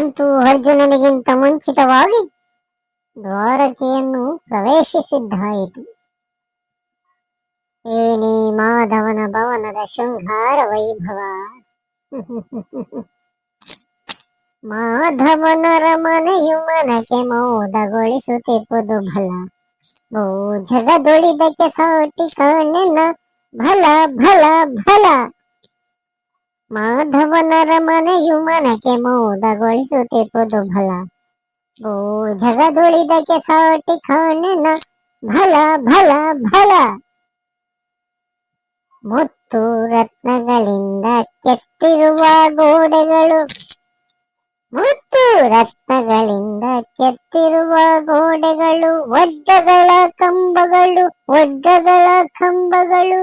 ಅಂತೂ ಅರ್ಜುನನಿಗಿಂತ ಮುಂಚಿತವಾಗಿ ದ್ವಾರಕೆಯನ್ನು ಪ್ರವೇಶಿಸಿದ್ದಾಯಿತು. ಏನಿ ಮಾಧವನ ಭವನದ ಶೃಂಗಾರ ವೈಭವ. ಮಾಧವನರ ಮನೆಯು ಮನಕ್ಕೆ ಮೋದಗೊಳಿಸುತ್ತಿಪ್ಪುದು ಭಲ. ಓ ಜಗದೊಳಿದಕ್ಕೆ ಸಾಟಿ ಕಾಣೆನ ಭಲ ಭಲ ಭಲ. ಮಾಧವನರ ಮನೆಯು ಮನಕ್ಕೆ ಮೋದಗೊಳಿಸುತ್ತಿಪ್ಪುದು ಭಲ. ಓ ಜಗದೊಳಿದಕ್ಕೆ ಸಾಟಿ ಕಾಣೆನ ಭಲ ಭಲ ಭಲ. ಮುತ್ತು ರತ್ನಗಳಿಂದ ಕೆತ್ತಿರುವ ಗೋಡೆಗಳು, ಮುತ್ತು ರತ್ನಗಳಿಂದ ಕೆತ್ತಿರುವ ಗೋಡೆಗಳು, ವಜ್ರಗಳ ಕಂಬಗಳು, ವಜ್ರಗಳ ಕಂಬಗಳು.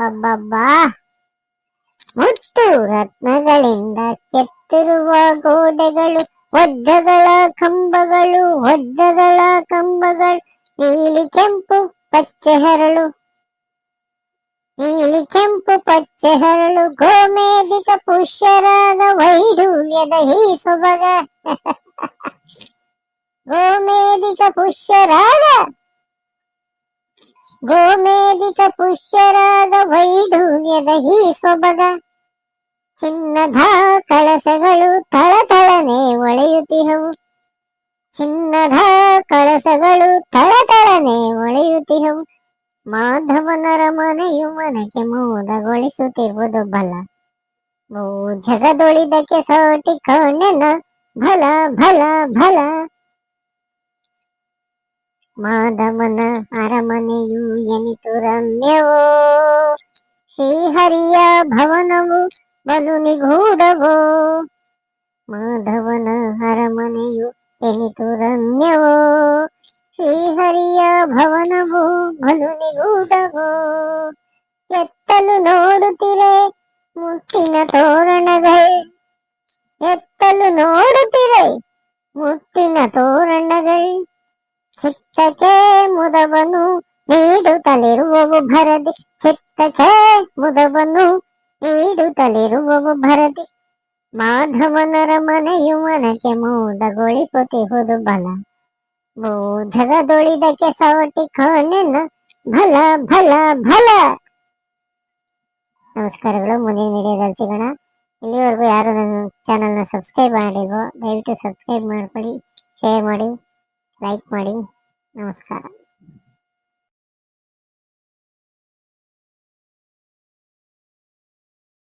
ಅಬ್ಬಬ್ಬಾ, ಮುತ್ತು ರತ್ನಗಳಿಂದ ಕೆತ್ತಿರುವ ಗೋಡೆಗಳು, ವಜ್ರಗಳ ಕಂಬಗಳು, ವಜ್ರಗಳ ಕಂಬಗಳು. ನೀಲಿ ಕೆಂಪು ಪಚ್ಚೆ ಹರಳು, ನೀಲಿ ಕೆಂಪು ಪಚ್ಚೆ ಹರಳು, ಗೋಮೇಧಿಕ ಪುಷ್ಯರಾಗ ವೈಢೂರ್ಯದ ಈ ಸೊಬಗ. ಗೋಮೇಧಿಕ ಪುಷ್ಯರಾಗ, ಗೋಮೇಧಿಕ ಪುಷ್ಯರಾಗ ವೈಢೂರ್ಯದ ಈ ಸೊಬಗ. ಚಿನ್ನದ ಕಳಸಗಳು ತಳತಳನೆ ಒಳೆಯುತ್ತಿಹವು, ಚಿನ್ನದ ಕಳಸಗಳು ತಳತಳನೆ ಒಳೆಯುತ್ತಿಹವು. ಮಾಧವನರ ಮನೆಯು ಮನಕ್ಕೆ ಮೋದಗೊಳಿಸುತ್ತಿರುವುದು ಬಲ. ಓ ಜಗದೊಳಿದಕ್ಕೆ ಸಾಟಿ ಕಾಣೆನ ಭಲ ಭಲ ಭಲ. ಮಾಧವನ ಅರಮನೆಯು ಎನಿತು ರಮ್ಯವೋ, ಶ್ರೀಹರಿಯ ಭವನವು ಬಲು ನಿಗೂಢವೋ. ಮಾಧವನ ಅರಮನೆಯು ಎನಿತು ರಮ್ಯವೋ, ಶ್ರೀಹರಿಯ ಭವನವು ಬಲು ನಿಗೂಢವೋ. ಎತ್ತಲು ನೋಡುತ್ತಿರೆ ಮುತ್ತಿನ ತೋರಣಗಳು, ಎತ್ತಲು ನೋಡುತ್ತಿರೆ ಮುತ್ತಿನ ತೋರಣಗಳು. ಚಿತ್ತಕ್ಕೆ ಮುದವನ್ನು ನೀಡುತ್ತಲಿರುವವು ಭರದಿ, ಚಿತ್ತಕ್ಕೆ ಮುದವನ್ನು ನೀಡುತ್ತಲಿರುವವು ಭರದಿ. ಮಾಧವನರ ಮನೆಯು ಮನಕ್ಕೆ ಮೋದಗೊಳಿಸುತ್ತಿಹುದು ಬಲ. ಓ ಜಗದೊಳಿದಕ್ಕೆ ಸಾಟಿ ಕಾಣೆನ ಭಲ ಭಲ ಭಲ. ನಮಸ್ಕಾರಗಳು. ಮುಂದಿನ ವಿಡಿಯೋದಲ್ಲಿ ಸಿಗೋಣ. ಇಲ್ಲಿವರೆಗೂ ಯಾರು ನನ್ನ ಚಾನಲ್ನ ಸಬ್ಸ್ಕ್ರೈಬ್ ಮಾಡಿಲ್ವೋ ದಯವಿಟ್ಟು ಸಬ್ಸ್ಕ್ರೈಬ್ ಮಾಡ್ಕೊಳ್ಳಿ, ಶೇರ್ ಮಾಡಿ, ಲೈಕ್ ಮಾಡಿ. ನಮಸ್ಕಾರ.